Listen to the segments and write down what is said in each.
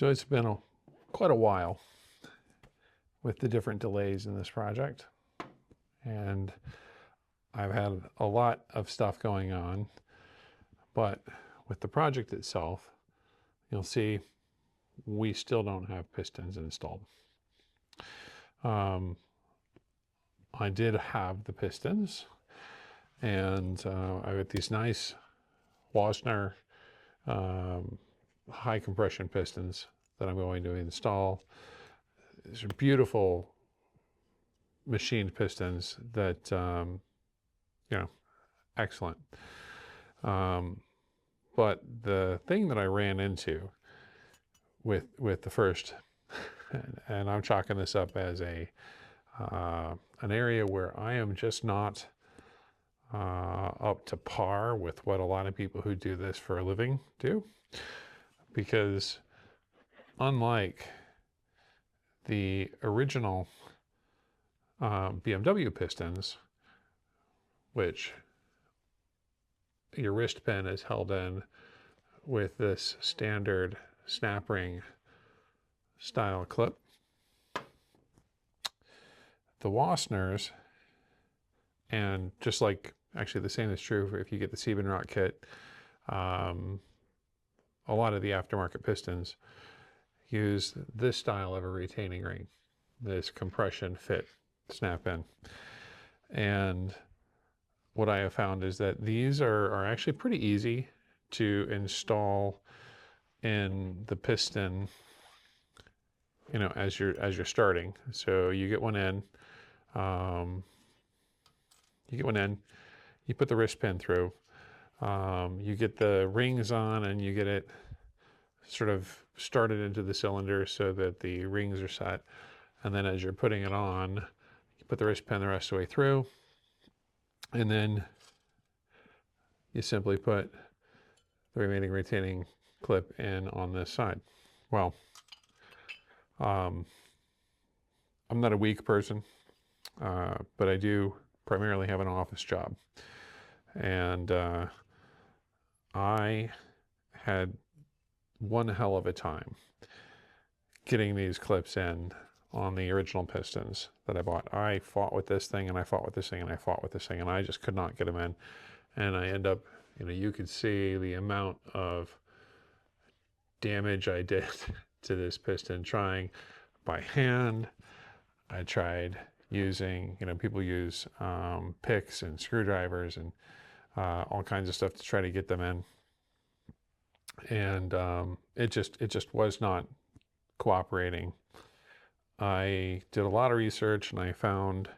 So it's been quite a while with the different delays in this project, and I've had a lot of stuff going on, but with the project itself, you'll see we still don't have pistons installed. I did have the pistons, and I got these nice Wossner high compression pistons that I'm going to install. These are beautiful machined pistons that, excellent. But the thing that I ran into with the first, and I'm chalking this up as an area where I am just not up to par with what a lot of people who do this for a living do, because unlike the original BMW pistons, which your wrist pin is held in with this standard snap ring style clip, the Wossners, and just like, actually the same is true if you get the Siebenrad kit, a lot of the aftermarket pistons use this style of a retaining ring, this compression fit snap in. And what I have found is that these are actually pretty easy to install in the piston, as you're starting. So you get one in, you put the wrist pin through, you get the rings on, and you get it sort of started into the cylinder so that the rings are set. And then as you're putting it on, you put the wrist pin the rest of the way through, and then you simply put the remaining retaining clip in on this side. Well, I'm not a weak person, but I do primarily have an office job. And I had one hell of a time getting these clips in on the original pistons that I bought. I fought with this thing, and I fought with this thing, and I fought with this thing, and I just could not get them in. And I end up, you could see the amount of damage I did to this piston trying by hand. I tried using, people use picks and screwdrivers and all kinds of stuff to try to get them in. And it just was not cooperating. I did a lot of research, and I found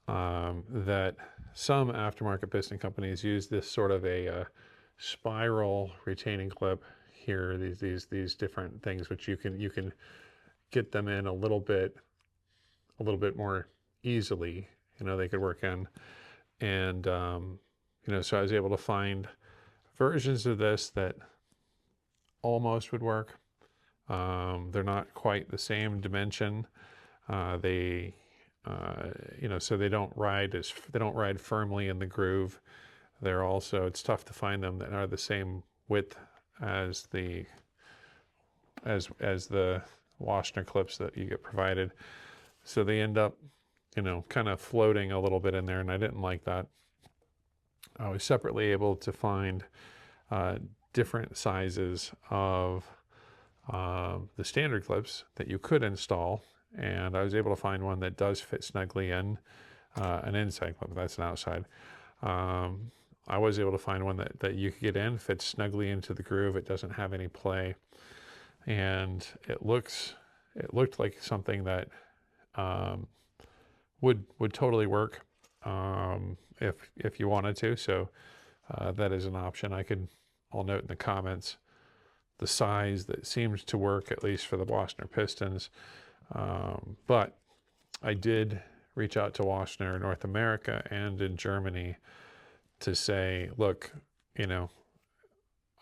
that some aftermarket piston companies use this sort of a spiral retaining clip here. These different things which you can get them in a little bit more easily. They could work in, and so I was able to find versions of this that almost would work. They're not quite the same dimension. So they don't ride firmly in the groove. They're also, it's tough to find them that are the same width as the Wossner clips that you get provided. So they end up, kind of floating a little bit in there, and I didn't like that. I was separately able to find different sizes of the standard clips that you could install, and I was able to find one that does fit snugly in an inside clip. That's an outside. I was able to find one that you could get in, fits snugly into the groove. It doesn't have any play, and it looked like something that would totally work if you wanted to. So that is an option. I'll note in the comments the size that seems to work, at least for the Wossner pistons. But I did reach out to Wossner in North America and in Germany to say, look,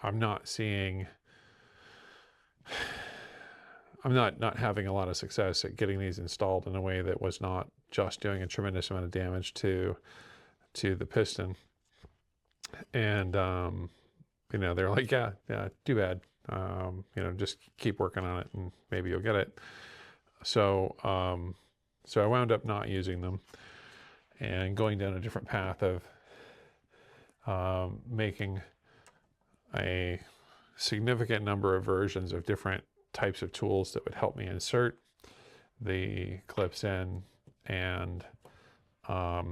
I'm not having a lot of success at getting these installed in a way that was not just doing a tremendous amount of damage to the piston. And they're like, yeah, too bad. Just keep working on it and maybe you'll get it. So, so I wound up not using them and going down a different path of making a significant number of versions of different types of tools that would help me insert the clips in. And, I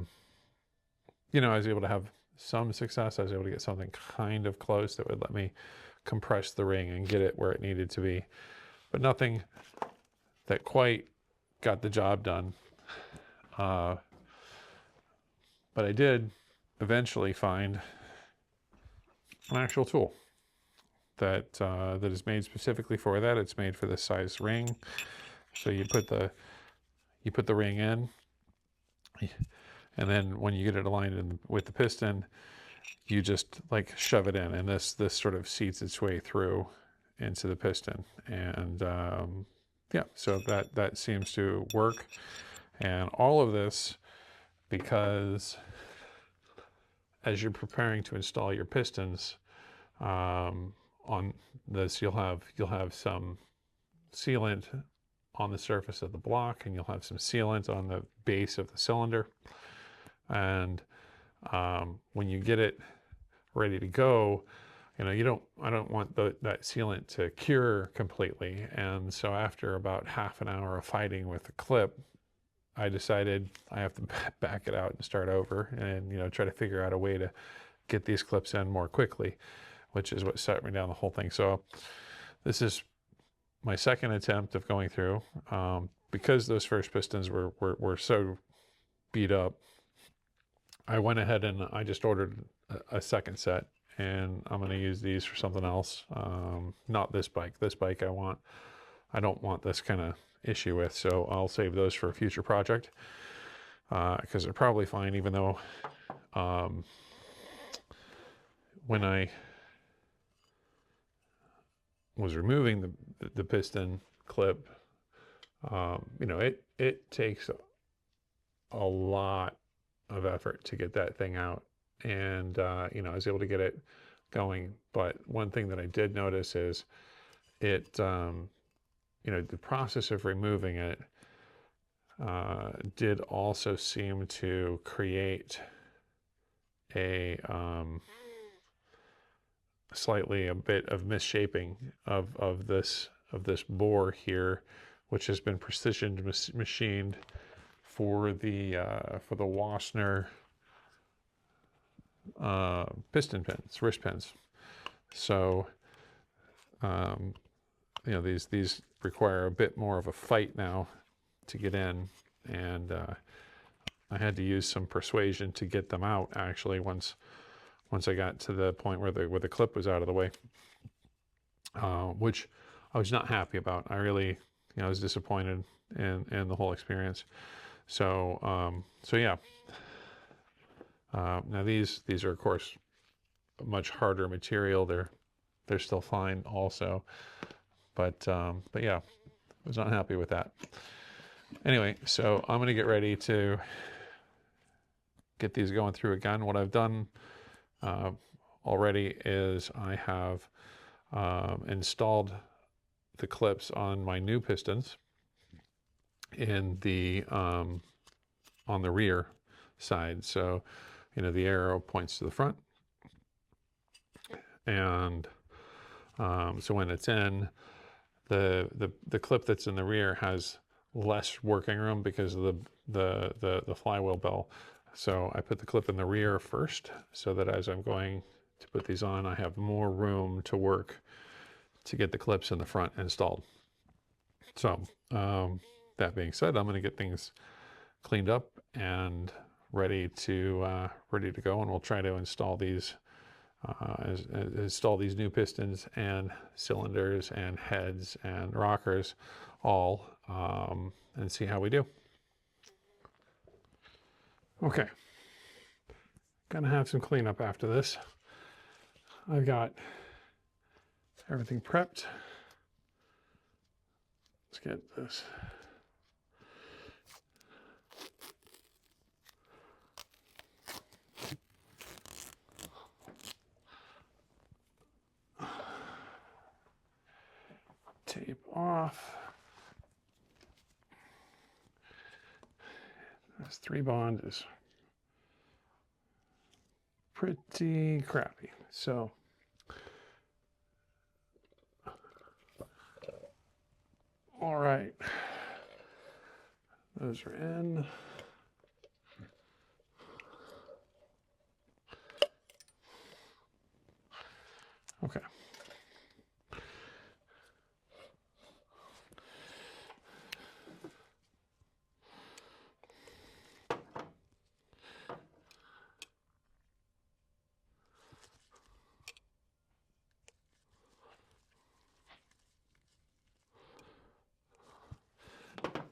was able to have some success. I was able to get something kind of close that would let me compress the ring and get it where it needed to be, but nothing that quite got the job done. But I did eventually find an actual tool that that is made specifically for that. It's made for this size ring. So you put the ring in, and then when you get it aligned with the piston, you just like shove it in, and this sort of seats its way through into the piston. And yeah, so that seems to work. And all of this because as you're preparing to install your pistons on this, you'll have some sealant on the surface of the block, and you'll have some sealant on the base of the cylinder. And when you get it ready to go, I don't want that sealant to cure completely. And so after about half an hour of fighting with the clip, I decided I have to back it out and start over and, try to figure out a way to get these clips in more quickly, which is what set me down the whole thing. So this is my second attempt of going through, because those first pistons were so beat up. I went ahead and I just ordered a second set, and I'm going to use these for something else. Not this bike. This bike I don't want this kind of issue with, so I'll save those for a future project, because they're probably fine, even though when I was removing the piston clip, it takes a lot of effort to get that thing out, and I was able to get it going. But one thing that I did notice is it the process of removing it did also seem to create a a bit of misshaping of this bore here, which has been precision machined for the Wossner piston pins, wrist pins. So these require a bit more of a fight now to get in, and I had to use some persuasion to get them out, actually, once I got to the point where the clip was out of the way, which I was not happy about. I really I was disappointed in the whole experience. So yeah. Now these are of course a much harder material. They're still fine also, but yeah, I was not happy with that. Anyway, so I'm going to get ready to get these going through again. What I've done already is I have installed the clips on my new pistons in the on the rear side. So the arrow points to the front, and so when it's in, the clip that's in the rear has less working room because of the flywheel bell. So I put the clip in the rear first, so that as I'm going to put these on, I have more room to work to get the clips in the front installed. So that being said, I'm going to get things cleaned up and ready to go, and we'll try to install these new pistons and cylinders and heads and rockers all, and see how we do. Okay, gonna have some cleanup after this. I've got everything prepped. Let's get this. off. This 3 bond is pretty crappy. So all right, those are in. Okay.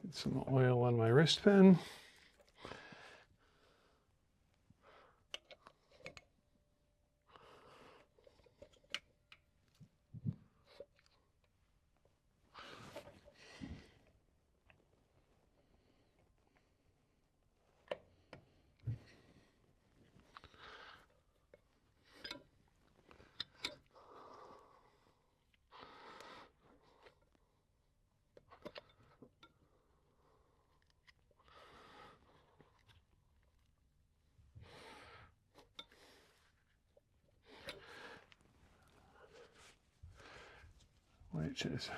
Get some oil on my wrist pin. Which is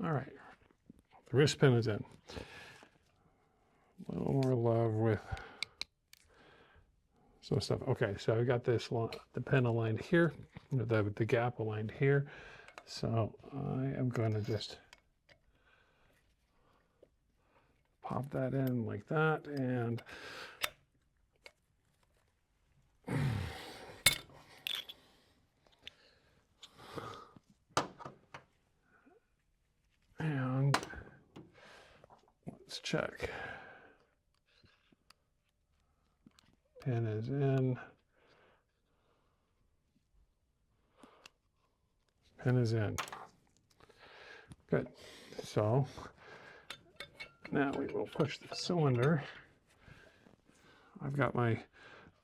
all right. The wrist pin is in. A little more love with some stuff. Okay, so I got this the pin aligned here, the gap aligned here. So I am going to just pop that in like that, and let's check. Pin is in. Pin is in. Good. So now we will push the cylinder. I've got my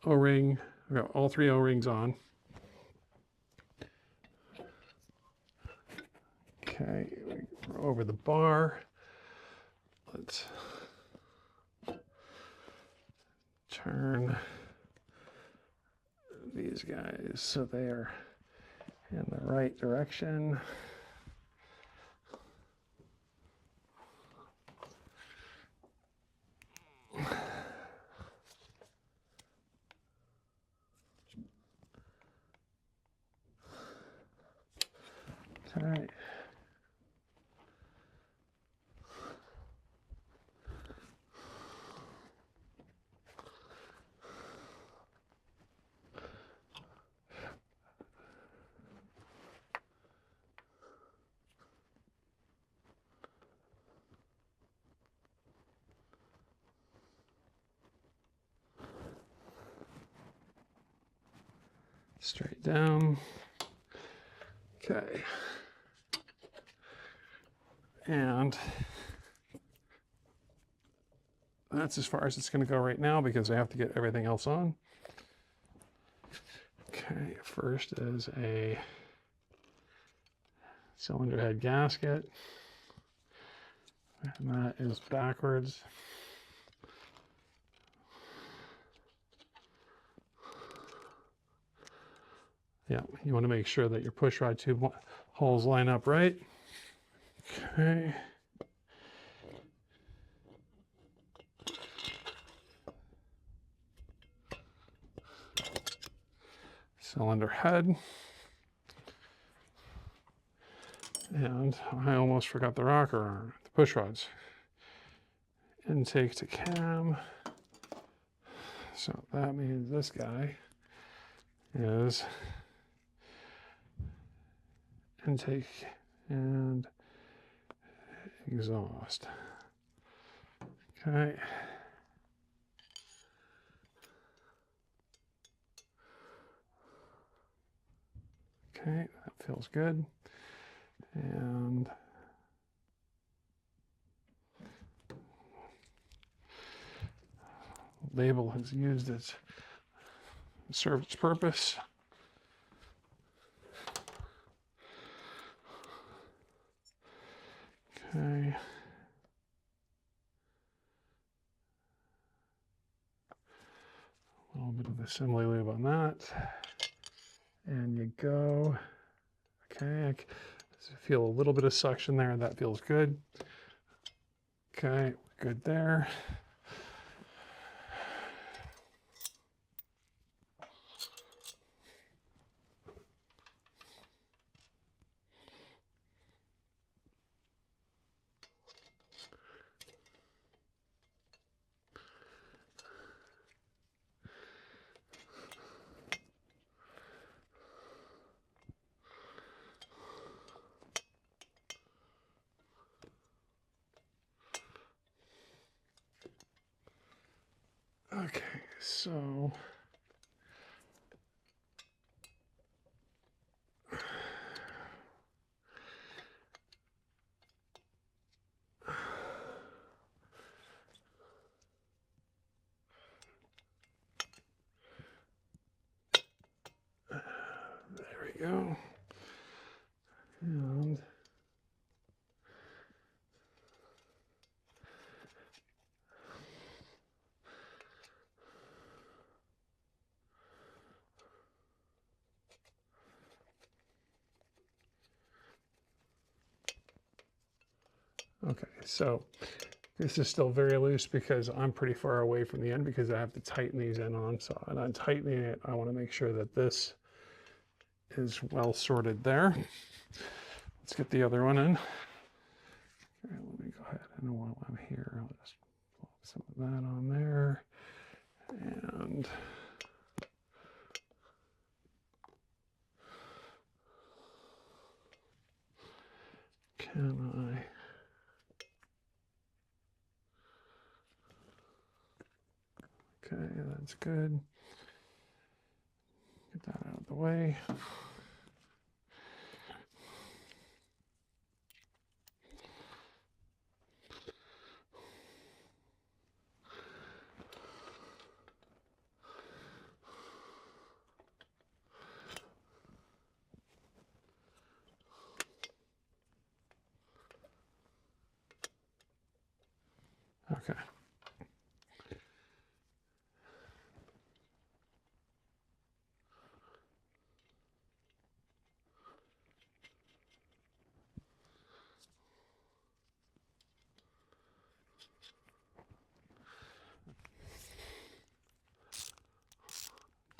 O-ring. I've got all 3 O-rings on. Okay, we're over the bar. Let's turn these guys so they are in the right direction. Okay. Straight down. Okay. And that's as far as it's going to go right now because I have to get everything else on. Okay, first is a cylinder head gasket. And that is backwards. Yeah, you want to make sure that your push rod tube holes line up right. Okay. Cylinder head. And I almost forgot the rocker arm, the push rods. Intake to cam. So that means this guy is intake and exhaust. Okay. Okay, that feels good. And label has used its served its purpose. Okay. A little bit of assembly lube on that. And you go. Okay, I feel a little bit of suction there. That feels good. Okay, good there. Okay, so there we go. And okay, so this is still very loose because I'm pretty far away from the end because I have to tighten these in on. So, and I'm tightening it. I want to make sure that this is well sorted there. Let's get the other one in. Okay, let me go ahead and while I'm here, I'll just plop some of that on there. And can I? Okay, that's good. Get that out of the way. Okay.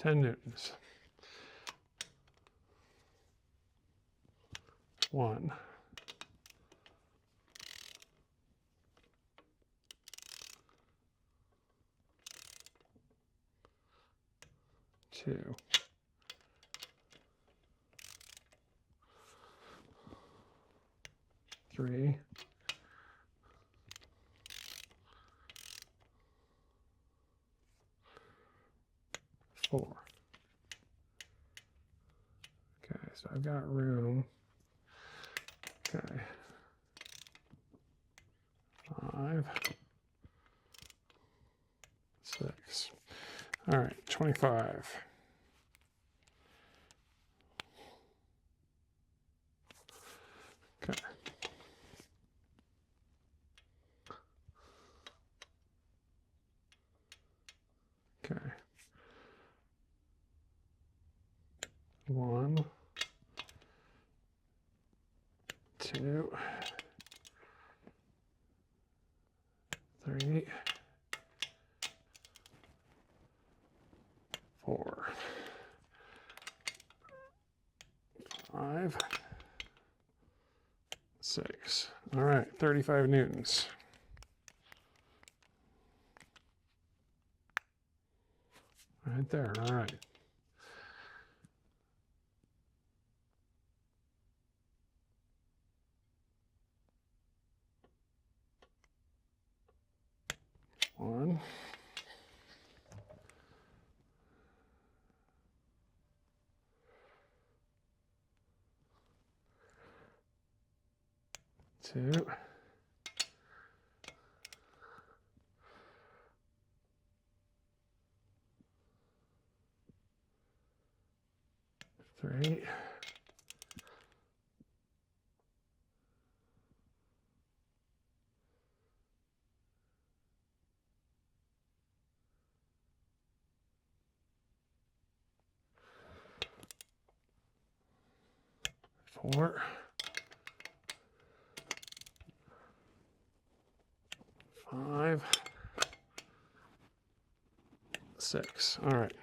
Newtons. 1. 2. 3. 4. Okay, so I've got room. Okay. 5. 6. All right, 25. Okay. Okay. 1, 2, 3, 4, 5, 6. All right, 35 newtons. Right there, all right. One. 2. 3. Four. 5. 6. All right.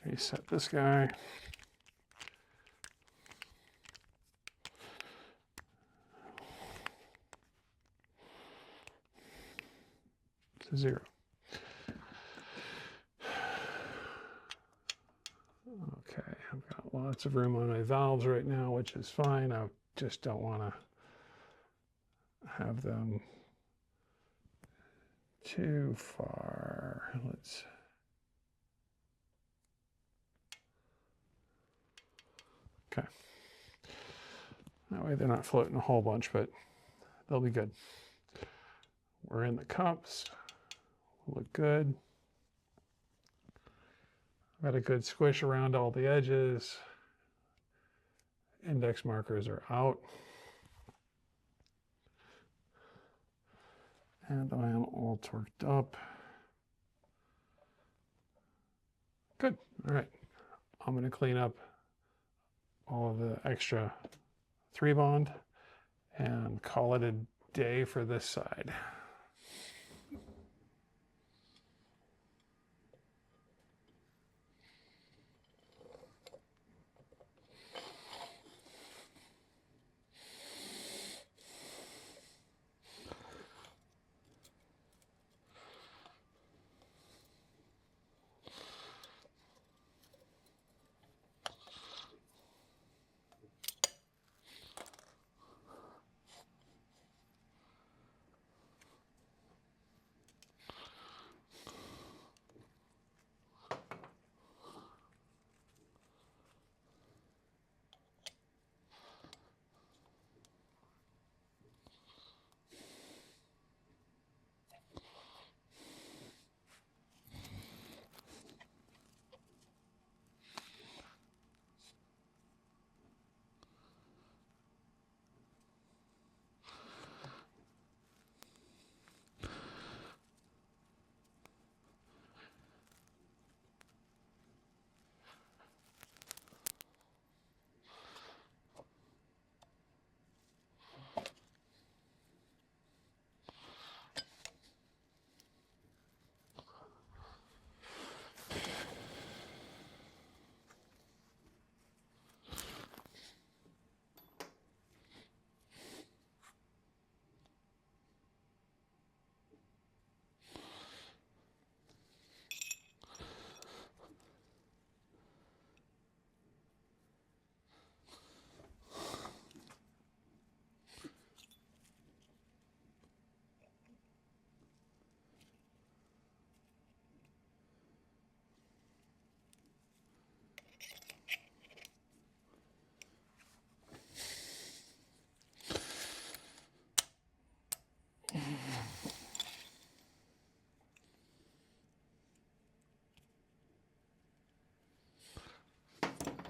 Reset this guy. To 0. Okay, I've got lots of room on my valves right now, which is fine. I just don't want to have them too far. Let's. Okay. That way they're not floating a whole bunch, but they'll be good. We're in the cups. Look good. Got a good squish around all the edges. Index markers are out. And I am all torqued up. Good. All right. I'm going to clean up all of the extra 3-bond and call it a day for this side.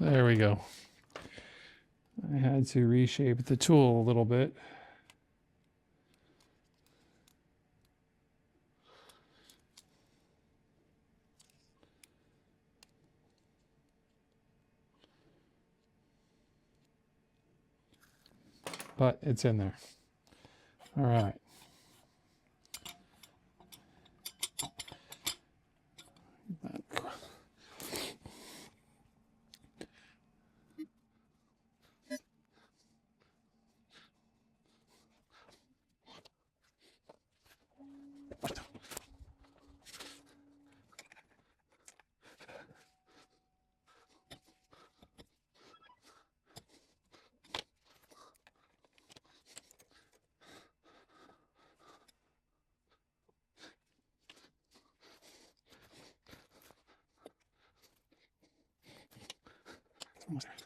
There we go. I had to reshape the tool a little bit. But it's in there. All right. Almost there.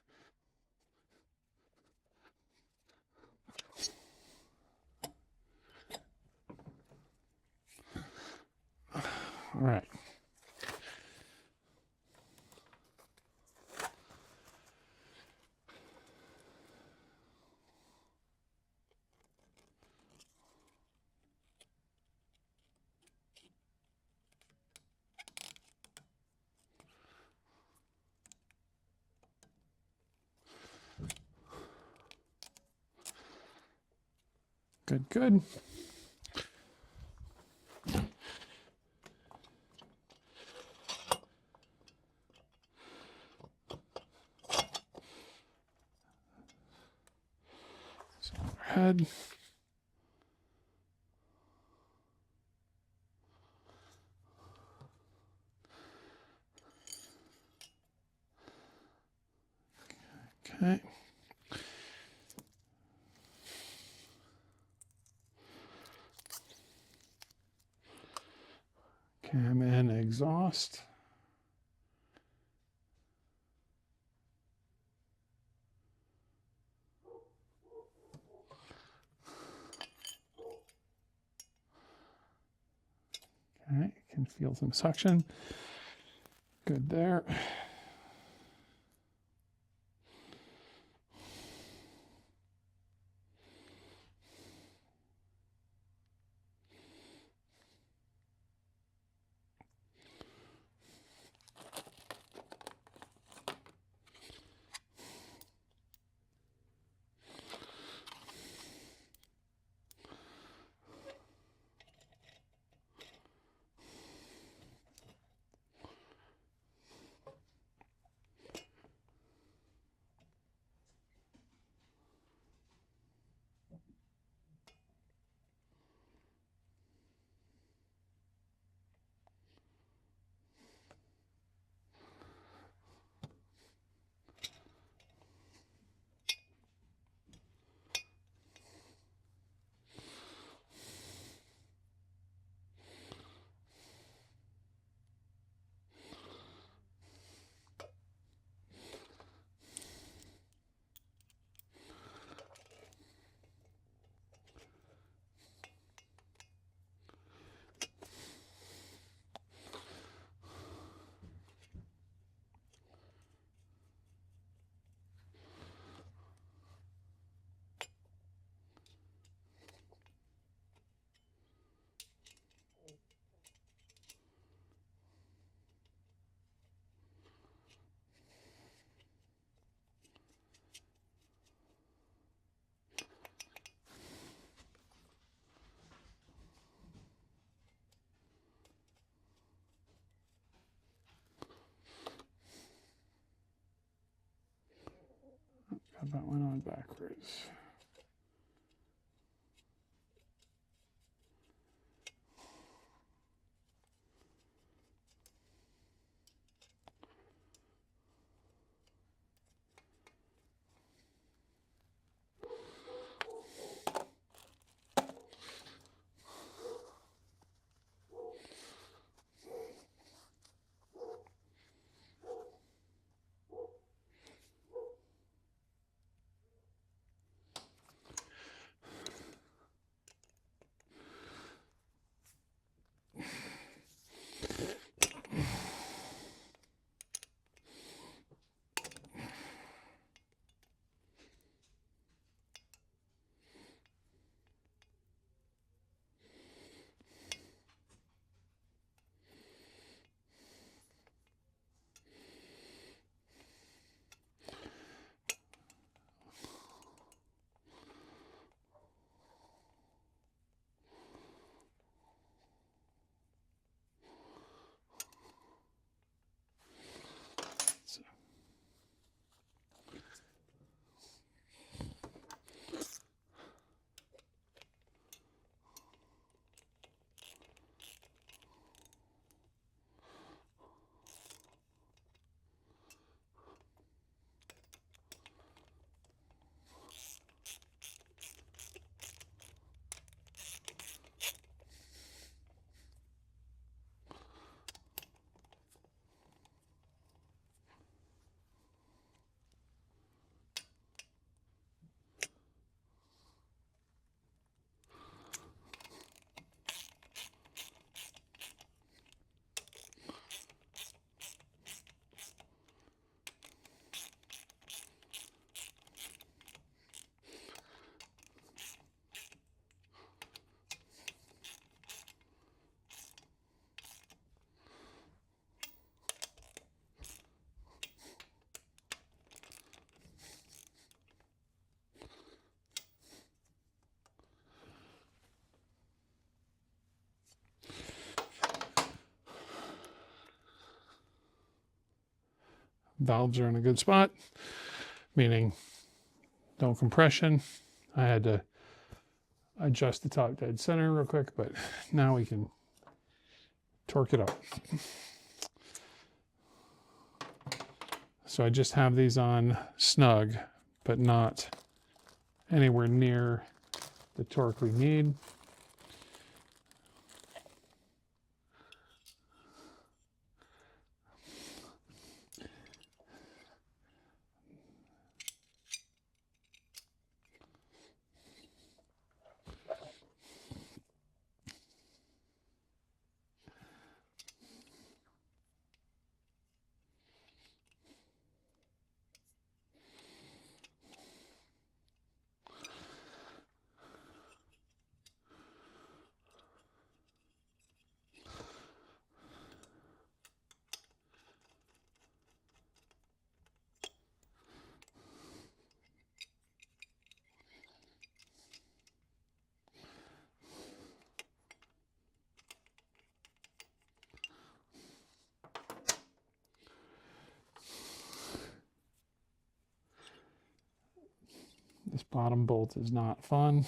All right. Good, good. Head. Okay. Cam in exhaust. Okay, can feel some suction. Good there. Got that one on backwards. Valves are in a good spot, meaning no compression. I had to adjust the top dead center real quick, but now we can torque it up. So I just have these on snug, but not anywhere near the torque we need. This bottom bolt is not fun.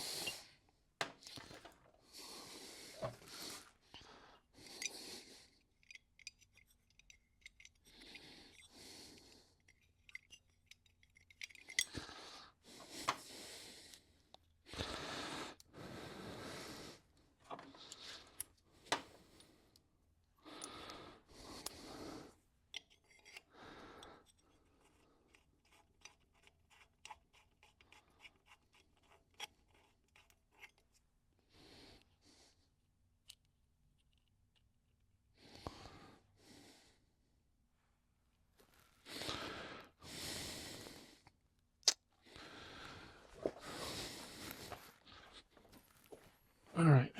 All right.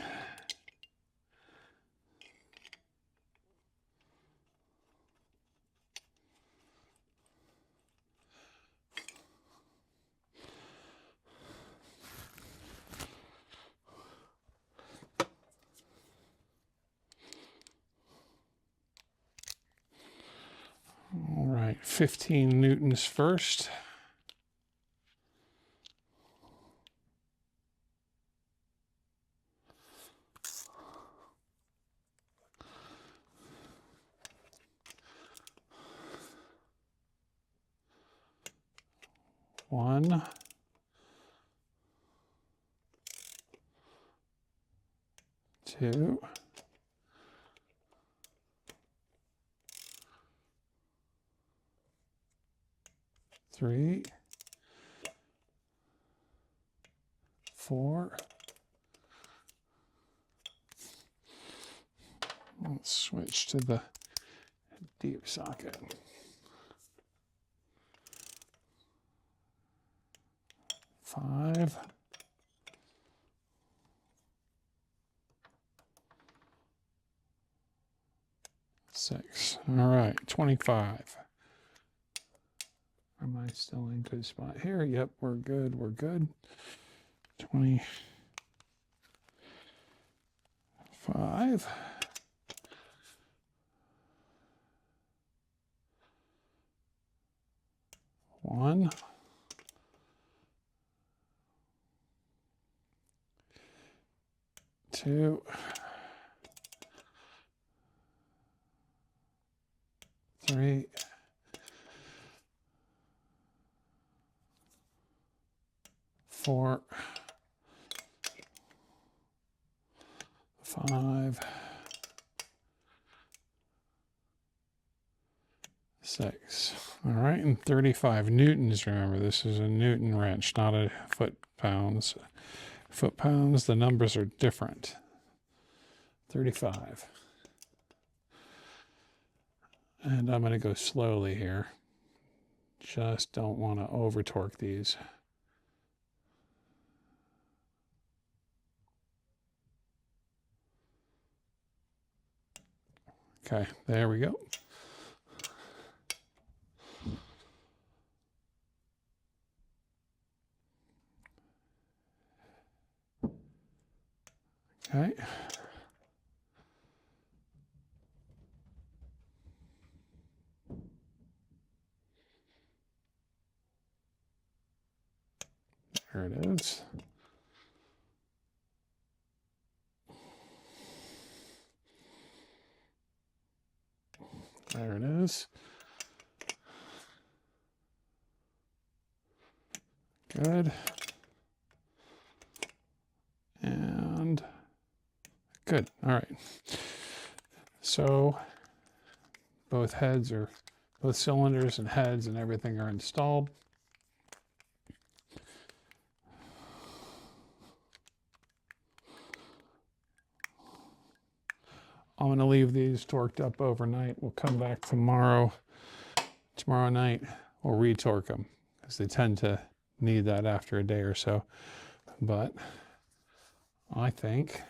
All right, 15 newtons first. One, two, three, four. Let's switch to the deep socket. 5. 6. All right, 25. Am I still in good spot here? Yep, we're good. We're good. 25. 1. 2. 3. 4. 5. 6. All right, and 35 newtons. Remember, this is a Newton wrench, not a foot-pounds. Foot-pounds, the numbers are different. 35. And I'm going to go slowly here. Just don't want to over-torque these. Okay, there we go. Okay. There it is. There it is. Good. And good. All right. So both cylinders and heads and everything are installed. I'm going to leave these torqued up overnight. We'll come back tomorrow night. We'll retorque them because they tend to need that after a day or so. But I think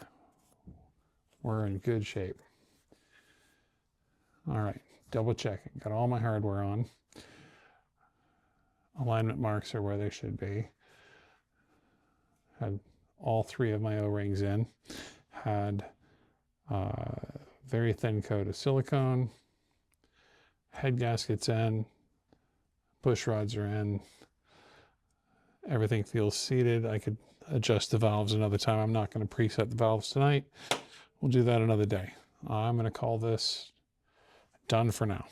we're in good shape. All right, double checking. Got all my hardware on. Alignment marks are where they should be. Had all 3 of my O-rings in. Had very thin coat of silicone. Head gaskets in. Push rods are in. Everything feels seated. I could adjust the valves another time. I'm not going to preset the valves tonight. We'll do that another day. I'm going to call this done for now.